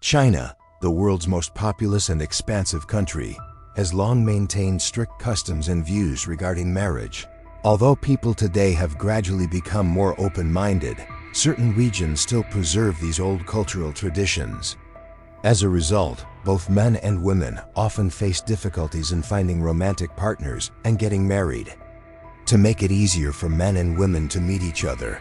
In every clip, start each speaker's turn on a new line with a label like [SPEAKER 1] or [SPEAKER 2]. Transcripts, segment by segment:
[SPEAKER 1] China, the world's most populous and expansive country, has long maintained strict customs and views regarding marriage. Although people today have gradually become more open-minded, certain regions still preserve these old cultural traditions. As a result, both men and women often face difficulties in finding romantic partners and getting married. To make it easier for men and women to meet each other,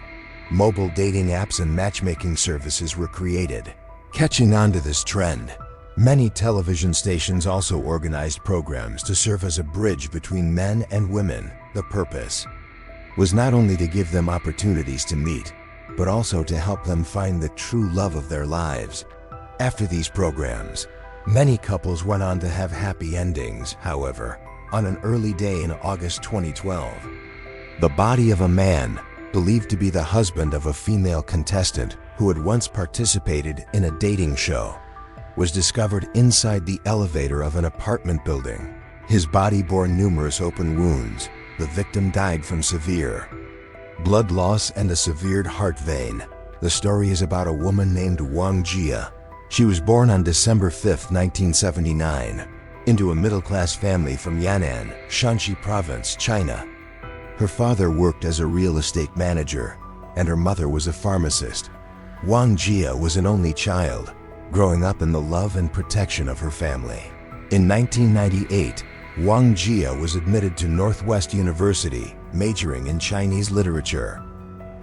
[SPEAKER 1] mobile dating apps and matchmaking services were created. Catching on to this trend, many television stations also organized programs to serve as a bridge between men and women. The purpose was not only to give them opportunities to meet, but also to help them find the true love of their lives. After these programs, many couples went on to have happy endings. However, on an early day in August 2012, the body of a man, believed to be the husband of a female contestant who had once participated in a dating show, was discovered inside the elevator of an apartment building. His body bore numerous open wounds. The victim died from severe blood loss and a severed heart vein. The story is about a woman named Wang Jia. She was born on December 5, 1979, into a middle-class family from Yan'an, Shanxi Province, China. Her father worked as a real estate manager, and her mother was a pharmacist. Wang Jia was an only child, growing up in the love and protection of her family. In 1998, Wang Jia was admitted to Northwest University, majoring in Chinese literature.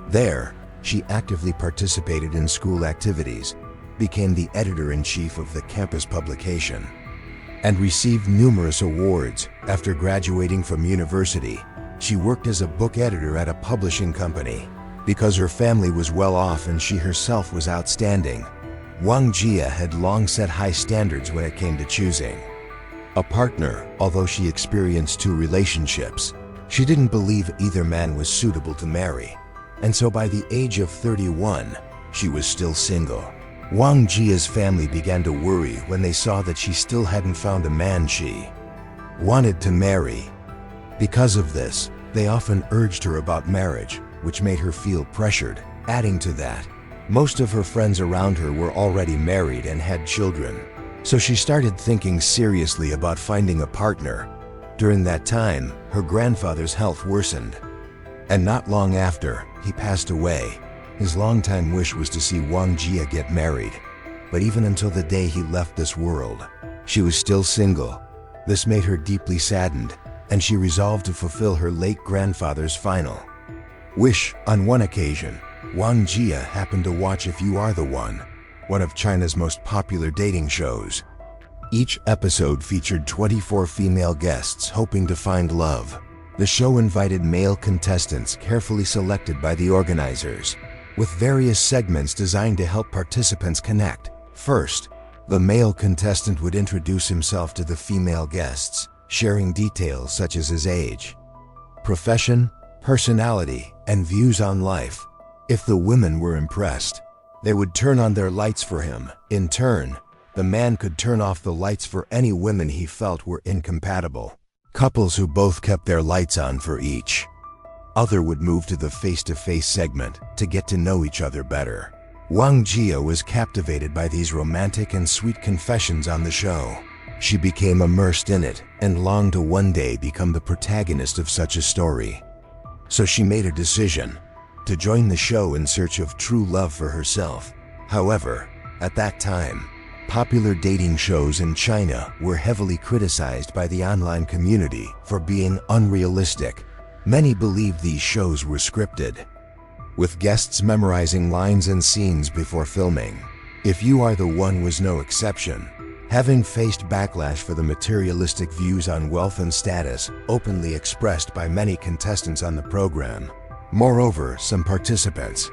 [SPEAKER 1] There, she actively participated in school activities, became the editor-in-chief of the campus publication, and received numerous awards. After graduating from university, she worked as a book editor at a publishing company. Because her family was well off and she herself was outstanding, Wang Jia had long set high standards when it came to choosing a partner. Although she experienced 2 relationships, she didn't believe either man was suitable to marry, and so by the age of 31, she was still single. Wang Jia's family began to worry when they saw that she still hadn't found a man she wanted to marry. Because of this, they often urged her about marriage, which made her feel pressured. Adding to that, most of her friends around her were already married and had children, so she started thinking seriously about finding a partner. During that time, her grandfather's health worsened, and not long after, he passed away. His longtime wish was to see Wang Jia get married, but even until the day he left this world, she was still single. This made her deeply saddened, and she resolved to fulfill her late grandfather's final wish. On one occasion, Wang Jia happened to watch If You Are the one of China's most popular dating shows. Each episode featured 24 female guests hoping to find love. The show invited male contestants carefully selected by the organizers, with various segments designed to help participants connect. First, the male contestant would introduce himself to the female guests, sharing details such as his age, profession, personality, and views on life. If the women were impressed, they would turn on their lights for him. In turn, the man could turn off the lights for any women he felt were incompatible. Couples who both kept their lights on for each other would move to the face-to-face segment to get to know each other better. Wang Jia was captivated by these romantic and sweet confessions on the show. She became immersed in it and longed to one day become the protagonist of such a story. So she made a decision to join the show in search of true love for herself. However, at that time, popular dating shows in China were heavily criticized by the online community for being unrealistic. Many believed these shows were scripted, with guests memorizing lines and scenes before filming. If You Are the One was no exception, having faced backlash for the materialistic views on wealth and status openly expressed by many contestants on the program. Moreover, some participants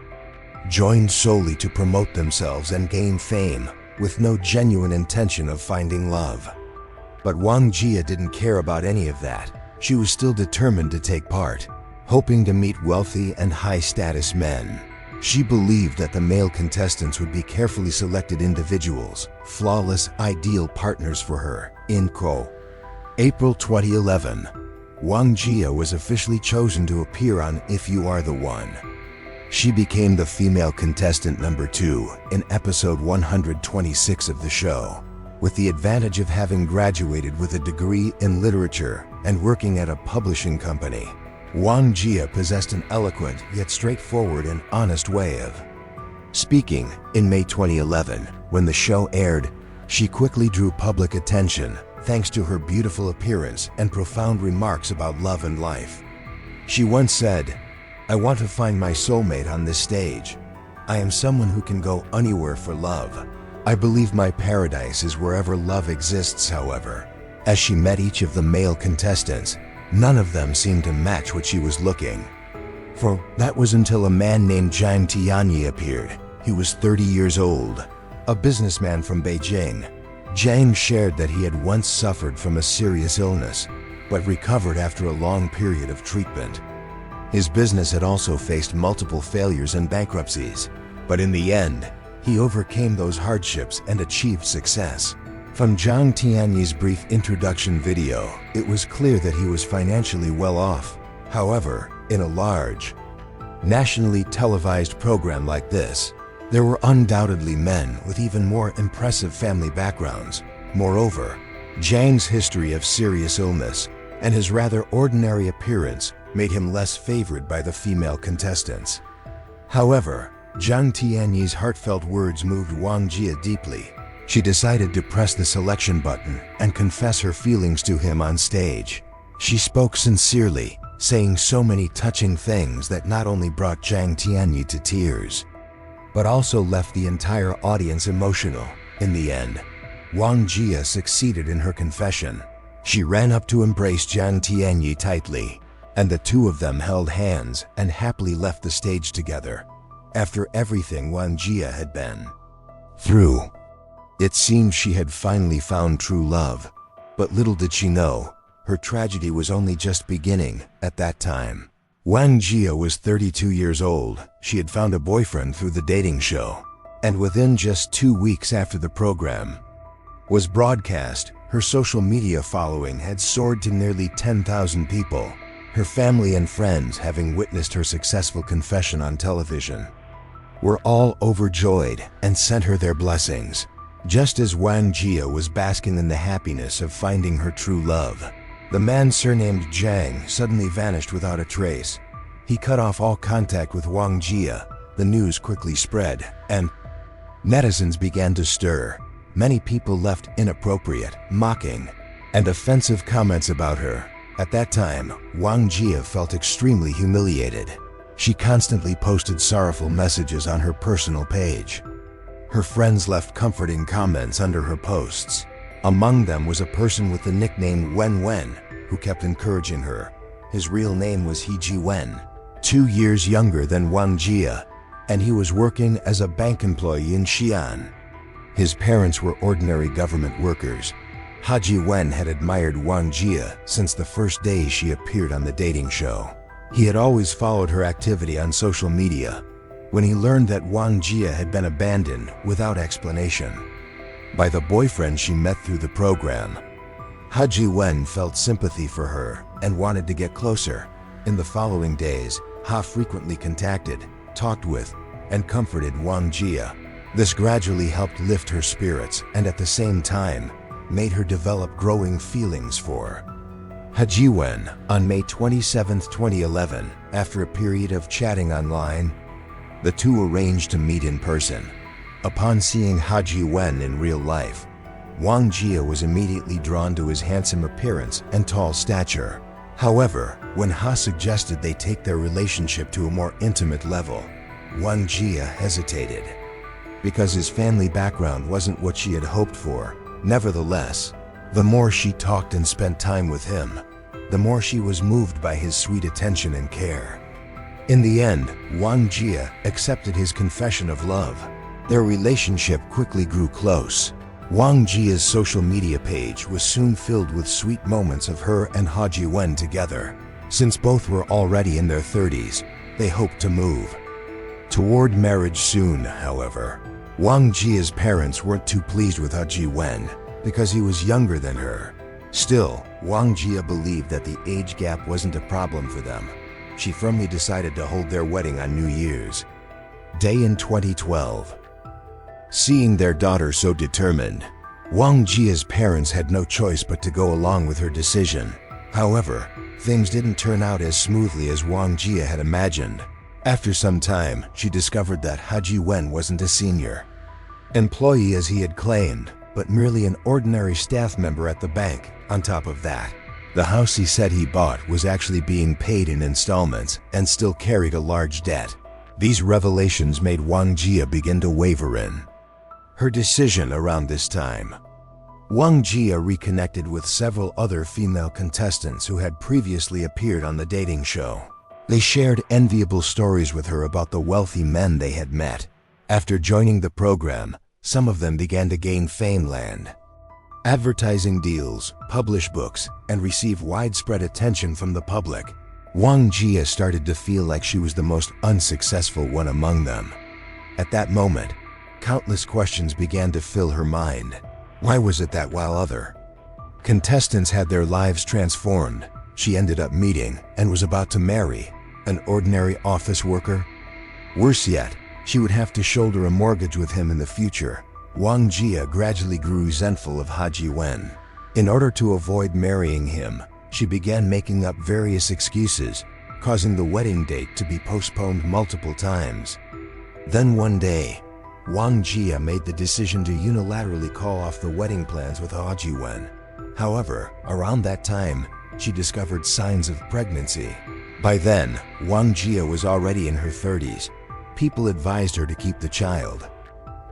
[SPEAKER 1] joined solely to promote themselves and gain fame, with no genuine intention of finding love. But Wang Jia didn't care about any of that. She was still determined to take part, hoping to meet wealthy and high-status men. She believed that the male contestants would be carefully selected individuals, flawless, ideal partners for her. In April 2011, Wang Jia was officially chosen to appear on If You Are the One. She became the female contestant number 2 in episode 126 of the show. With the advantage of having graduated with a degree in literature and working at a publishing company, Wang Jia possessed an eloquent yet straightforward and honest way of speaking. In May 2011, when the show aired, she quickly drew public attention thanks to her beautiful appearance and profound remarks about love and life. She once said, "I want to find my soulmate on this stage. I am someone who can go anywhere for love. I believe my paradise is wherever love exists." However, as she met each of the male contestants, none of them seemed to match what she was looking for. That was until a man named Wang Jia appeared. He was 30 years old, a businessman from Beijing. Zhang shared that he had once suffered from a serious illness, but recovered after a long period of treatment. His business had also faced multiple failures and bankruptcies, but in the end, he overcame those hardships and achieved success. From Zhang Tianyi's brief introduction video, it was clear that he was financially well off. However, in a large, nationally televised program like this, there were undoubtedly men with even more impressive family backgrounds. Moreover, Zhang's history of serious illness and his rather ordinary appearance made him less favored by the female contestants. However, Zhang Tianyi's heartfelt words moved Wang Jia deeply. She decided to press the selection button and confess her feelings to him on stage. She spoke sincerely, saying so many touching things that not only brought Zhang Tianyi to tears, but also left the entire audience emotional. In the end, Wang Jia succeeded in her confession. She ran up to embrace Zhang Tianyi tightly, and the two of them held hands and happily left the stage together. After everything Wang Jia had been through, it seemed she had finally found true love. But little did she know, her tragedy was only just beginning at that time. Wang Jia was 32 years old. She had found a boyfriend through the dating show, and within just 2 weeks after the program was broadcast, her social media following had soared to nearly 10,000 people. Her family and friends, having witnessed her successful confession on television, were all overjoyed and sent her their blessings. Just as Wang Jia was basking in the happiness of finding her true love, the man surnamed Zhang suddenly vanished without a trace. He cut off all contact with Wang Jia. The news quickly spread, and netizens began to stir. Many people left inappropriate, mocking, and offensive comments about her. At that time, Wang Jia felt extremely humiliated. She constantly posted sorrowful messages on her personal page. Her friends left comforting comments under her posts. Among them was a person with the nickname Wen Wen, who kept encouraging her. His real name was Heji Wen, 2 years younger than Wang Jia, and he was working as a bank employee in Xi'an. His parents were ordinary government workers. Haji Wen had admired Wang Jia since the first day she appeared on the dating show. He had always followed her activity on social media. When he learned that Wang Jia had been abandoned without explanation by the boyfriend she met through the program, Haji Wen felt sympathy for her and wanted to get closer. In the following days, Ha frequently contacted, talked with, and comforted Wang Jia. This gradually helped lift her spirits and at the same time made her develop growing feelings for Haji Wen. On May 27, 2011, after a period of chatting online, the two arranged to meet in person. Upon seeing Haji Wen in real life, Wang Jia was immediately drawn to his handsome appearance and tall stature. However, when Ha suggested they take their relationship to a more intimate level, Wang Jia hesitated because his family background wasn't what she had hoped for. Nevertheless, the more she talked and spent time with him, the more she was moved by his sweet attention and care. In the end, Wang Jia accepted his confession of love. Their relationship quickly grew close. Wang Jia's social media page was soon filled with sweet moments of her and Haji Wen together. Since both were already in their 30s, they hoped to move toward marriage soon. However, Wang Jia's parents weren't too pleased with Haji Wen because he was younger than her. Still, Wang Jia believed that the age gap wasn't a problem for them. she firmly decided to hold their wedding on New Year's Day in 2012. Seeing their daughter so determined, Wang Jia's parents had no choice but to go along with her decision. However, things didn't turn out as smoothly as Wang Jia had imagined. After some time, she discovered that Haji Wen wasn't a senior employee as he had claimed, but merely an ordinary staff member at the bank. On top of that, the house he said he bought was actually being paid in installments and still carried a large debt. These revelations made Wang Jia begin to waver in her decision. Around this time, Wang Jia reconnected with several other female contestants who had previously appeared on the dating show. They shared enviable stories with her about the wealthy men they had met. After joining the program, some of them began to gain fame, land advertising deals, publish books, and receive widespread attention from the public. Wang Jia started to feel like she was the most unsuccessful one among them. At that moment, countless questions began to fill her mind. Why was it that while other contestants had their lives transformed, she ended up meeting and was about to marry an ordinary office worker? Worse yet, she would have to shoulder a mortgage with him in the future. Wang Jia gradually grew resentful of Haji Wen. In order to avoid marrying him, she began making up various excuses, causing the wedding date to be postponed multiple times. Then one day, Wang Jia made the decision to unilaterally call off the wedding plans with Haji Wen. However, around that time, she discovered signs of pregnancy. By then, Wang Jia was already in her 30s. People advised her to keep the child,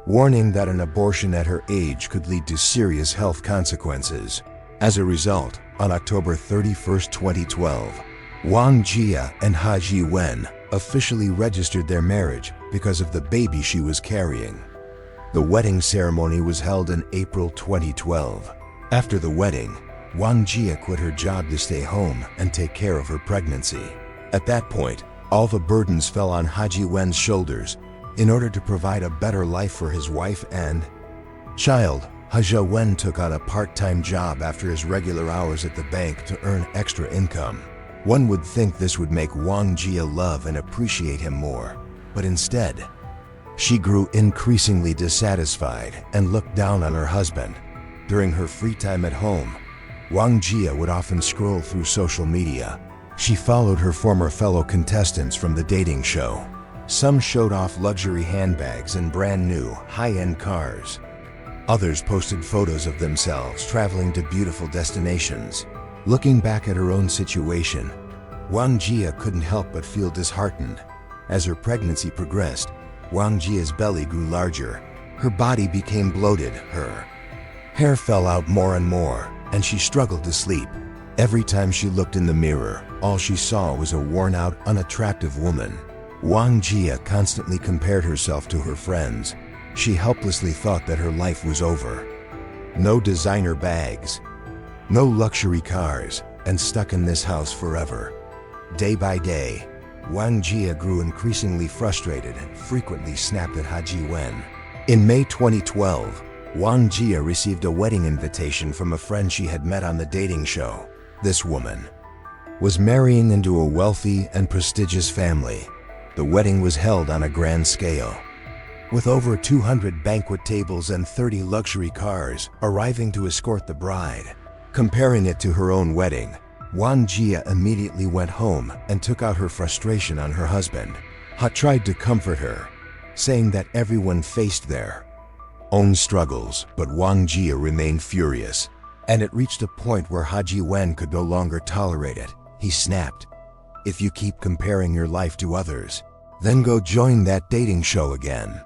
[SPEAKER 1] warning that an abortion at her age could lead to serious health consequences. As a result, on October 31, 2012, Wang Jia and Haji Wen officially registered their marriage because of the baby she was carrying. The wedding ceremony was held in April 2012. After the wedding, Wang Jia quit her job to stay home and take care of her pregnancy. At that point, all the burdens fell on Haji Wen's shoulders. In order to provide a better life for his wife and child, Haji Wen took on a part-time job after his regular hours at the bank to earn extra income. One would think this would make Wang Jia love and appreciate him more, but instead, she grew increasingly dissatisfied and looked down on her husband. During her free time at home, Wang Jia would often scroll through social media. She followed her former fellow contestants from the dating show. Some showed off luxury handbags and brand new, high-end cars. Others posted photos of themselves traveling to beautiful destinations. Looking back at her own situation, Wang Jia couldn't help but feel disheartened. As her pregnancy progressed, Wang Jia's belly grew larger. Her body became bloated, her hair fell out more and more, and she struggled to sleep. Every time she looked in the mirror, all she saw was a worn-out, unattractive woman. Wang Jia constantly compared herself to her friends. She helplessly thought that her life was over. No designer bags, no luxury cars, and stuck in this house forever. Day by day, Wang Jia grew increasingly frustrated and frequently snapped at Haji Wen. In May 2012, Wang Jia received a wedding invitation from a friend she had met on the dating show. This woman was marrying into a wealthy and prestigious family. The wedding was held on a grand scale, with over 200 banquet tables and 30 luxury cars arriving to escort the bride. Comparing it to her own wedding, Wang Jia immediately went home and took out her frustration on her husband. Ha tried to comfort her, saying that everyone faced their own struggles, but Wang Jia remained furious, and it reached a point where Haji Wen could no longer tolerate it. He snapped, "If you keep comparing your life to others, then go join that dating show again."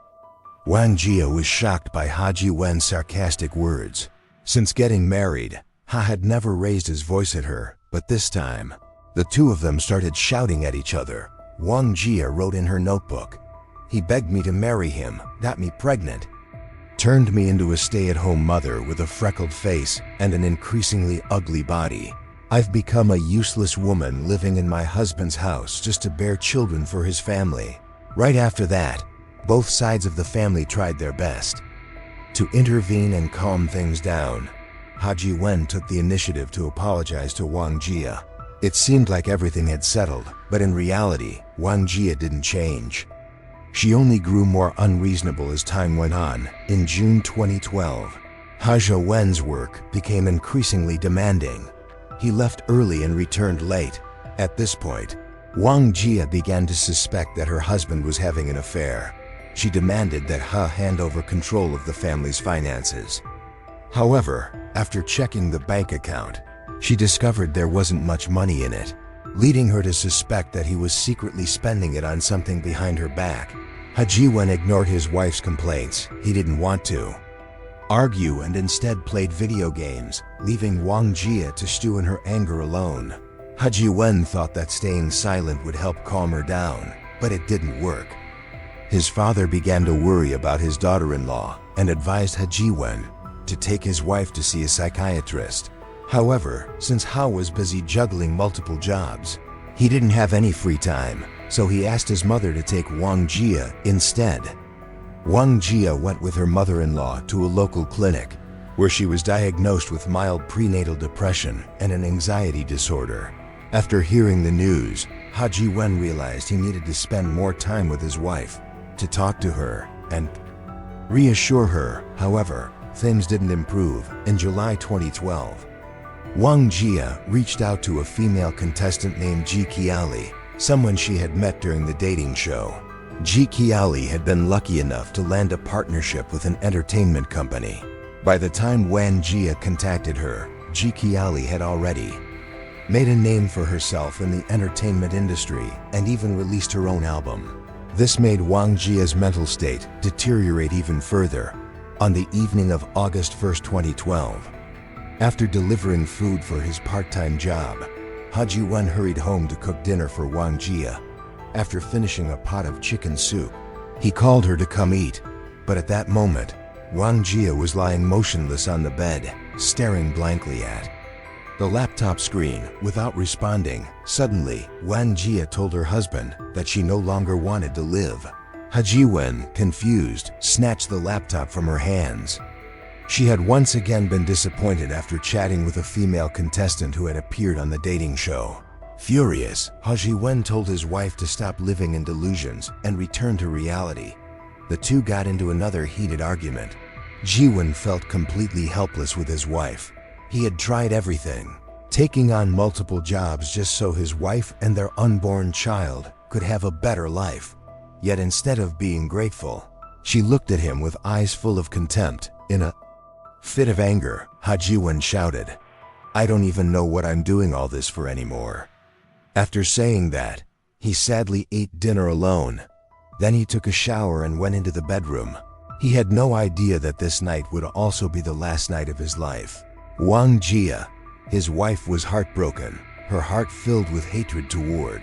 [SPEAKER 1] Wang Jia was shocked by Haji Wen's sarcastic words. Since getting married, Ha had never raised his voice at her, but this time, the two of them started shouting at each other. Wang Jia wrote in her notebook, "He begged me to marry him, got me pregnant, turned me into a stay-at-home mother with a freckled face and an increasingly ugly body. I've become a useless woman living in my husband's house just to bear children for his family." Right after that, both sides of the family tried their best to intervene and calm things down. Haji Wen took the initiative to apologize to Wang Jia. It seemed like everything had settled, but in reality, Wang Jia didn't change. She only grew more unreasonable as time went on. In June 2012, He Wen's work became increasingly demanding. He left early and returned late. At this point, Wang Jia began to suspect that her husband was having an affair. She demanded that He hand over control of the family's finances. However, after checking the bank account, she discovered there wasn't much money in it, leading her to suspect that he was secretly spending it on something behind her back. He Wen ignored his wife's complaints. He didn't want to argue and instead played video games, leaving Wang Jia to stew in her anger alone. He Wen thought that staying silent would help calm her down, but it didn't work. His father began to worry about his daughter-in-law and advised He Wen to take his wife to see a psychiatrist. However, since He was busy juggling multiple jobs, he didn't have any free time, so he asked his mother to take Wang Jia instead. Wang Jia went with her mother-in-law to a local clinic, where she was diagnosed with mild prenatal depression and an anxiety disorder. After hearing the news, He Wen realized he needed to spend more time with his wife, to talk to her and reassure her. However, things didn't improve. In July 2012, Wang Jia reached out to a female contestant named Ji Qiali, someone she had met during the dating show. Ji Qiali had been lucky enough to land a partnership with an entertainment company. By the time Wang Jia contacted her, Ji Qiali had already made a name for herself in the entertainment industry and even released her own album. This made Wang Jia's mental state deteriorate even further. On the evening of August 1, 2012, after delivering food for his part-time job, He Wen hurried home to cook dinner for Wang Jia. After finishing a pot of chicken soup, he called her to come eat. But at that moment, Wang Jia was lying motionless on the bed, staring blankly at the laptop screen without responding. Suddenly, Wang Jia told her husband that she no longer wanted to live. He Wen, confused, snatched the laptop from her hands. She had once again been disappointed after chatting with a female contestant who had appeared on the dating show. Furious, He Wen told his wife to stop living in delusions and return to reality. The two got into another heated argument. Ji Wen felt completely helpless with his wife. He had tried everything, taking on multiple jobs just so his wife and their unborn child could have a better life. Yet instead of being grateful, she looked at him with eyes full of contempt. In a fit of anger, He Wen shouted, "I don't even know what I'm doing all this for anymore." After saying that, he sadly ate dinner alone. Then he took a shower and went into the bedroom. He had no idea that this night would also be the last night of his life. Wang Jia, his wife, was heartbroken, her heart filled with hatred toward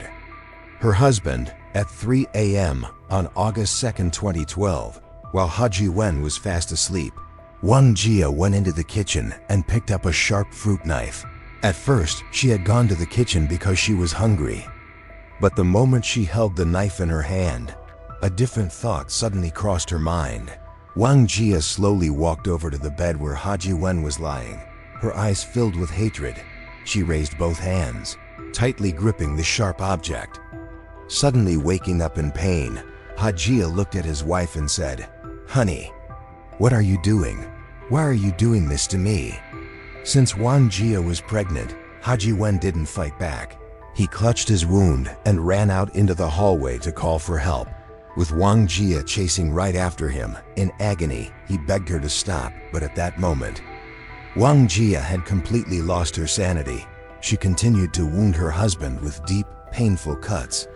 [SPEAKER 1] her husband. At 3 a.m. on August 2, 2012, while He Wen was fast asleep, Wang Jia went into the kitchen and picked up a sharp fruit knife. At first, she had gone to the kitchen because she was hungry. But the moment she held the knife in her hand, a different thought suddenly crossed her mind. Wang Jia slowly walked over to the bed where He Wen was lying, her eyes filled with hatred. She raised both hands, tightly gripping the sharp object. Suddenly waking up in pain, Jia looked at his wife and said, "Honey, what are you doing? Why are you doing this to me?" Since Wang Jia was pregnant, He Wen didn't fight back. He clutched his wound and ran out into the hallway to call for help. With Wang Jia chasing right after him, in agony, he begged her to stop, but at that moment, Wang Jia had completely lost her sanity. She continued to wound her husband with deep, painful cuts.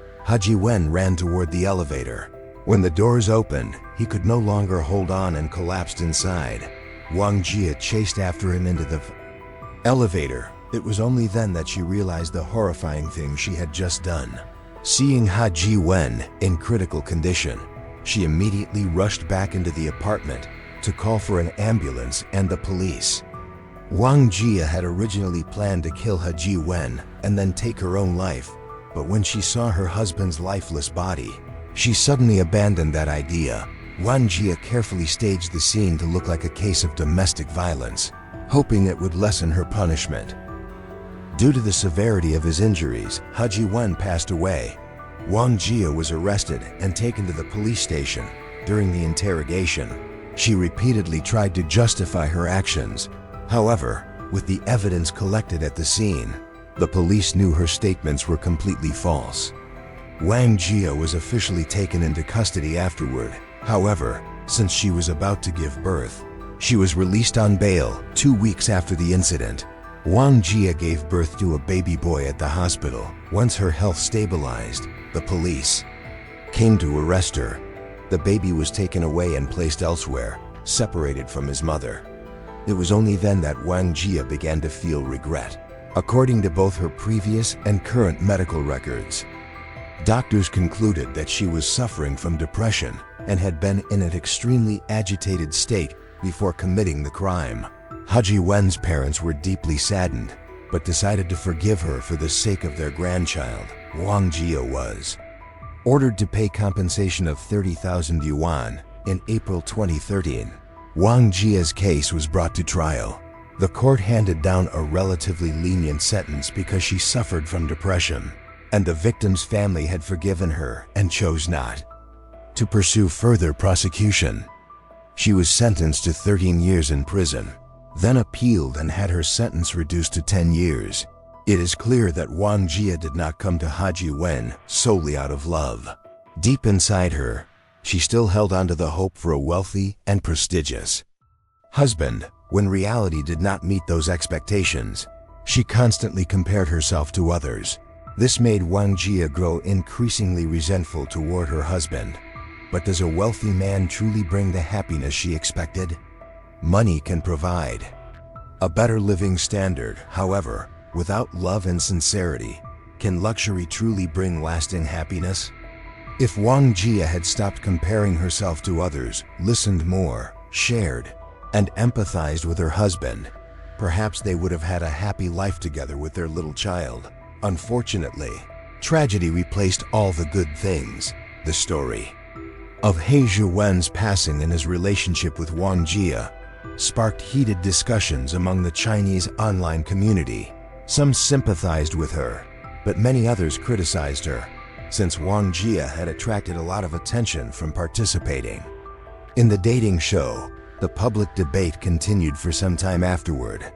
[SPEAKER 1] He Wen ran toward the elevator. When the doors opened, he could no longer hold on and collapsed inside. Wang Jia chased after him into the elevator. It was only then that she realized the horrifying thing she had just done. Seeing He Wen in critical condition, she immediately rushed back into the apartment to call for an ambulance and the police. Wang Jia had originally planned to kill He Wen and then take her own life, but when she saw her husband's lifeless body, she suddenly abandoned that idea. Wang Jia carefully staged the scene to look like a case of domestic violence, hoping it would lessen her punishment. Due to the severity of his injuries, He Wen passed away. Wang Jia was arrested and taken to the police station. During the interrogation, she repeatedly tried to justify her actions. However, with the evidence collected at the scene, the police knew her statements were completely false. Wang Jia was officially taken into custody afterward. However, since she was about to give birth, she was released on bail 2 weeks after the incident. Wang Jia gave birth to a baby boy at the hospital. Once her health stabilized, the police came to arrest her. The baby was taken away and placed elsewhere, separated from his mother. It was only then that Wang Jia began to feel regret. According to both her previous and current medical records, doctors concluded that she was suffering from depression and had been in an extremely agitated state before committing the crime. He Wen's parents were deeply saddened, but decided to forgive her for the sake of their grandchild. Wang Jia was ordered to pay compensation of 30,000 yuan in April 2013. Wang Jia's case was brought to trial. The court handed down a relatively lenient sentence because she suffered from depression, and the victim's family had forgiven her and chose not to pursue further prosecution. She was sentenced to 13 years in prison, then appealed and had her sentence reduced to 10 years. It is clear that Wang Jia did not come to He Wen solely out of love. Deep inside her, she still held on to the hope for a wealthy and prestigious husband. When reality did not meet those expectations, she constantly compared herself to others. This made Wang Jia grow increasingly resentful toward her husband. But does a wealthy man truly bring the happiness she expected? Money can provide a better living standard. However, without love and sincerity, can luxury truly bring lasting happiness? If Wang Jia had stopped comparing herself to others, listened more, shared, and empathized with her husband, perhaps they would have had a happy life together with their little child. Unfortunately, tragedy replaced all the good things. The story of He Wen's passing and his relationship with Wang Jia sparked heated discussions among the Chinese online community. Some sympathized with her, but many others criticized her, since Wang Jia had attracted a lot of attention from participating in the dating show. The public debate continued for some time afterward.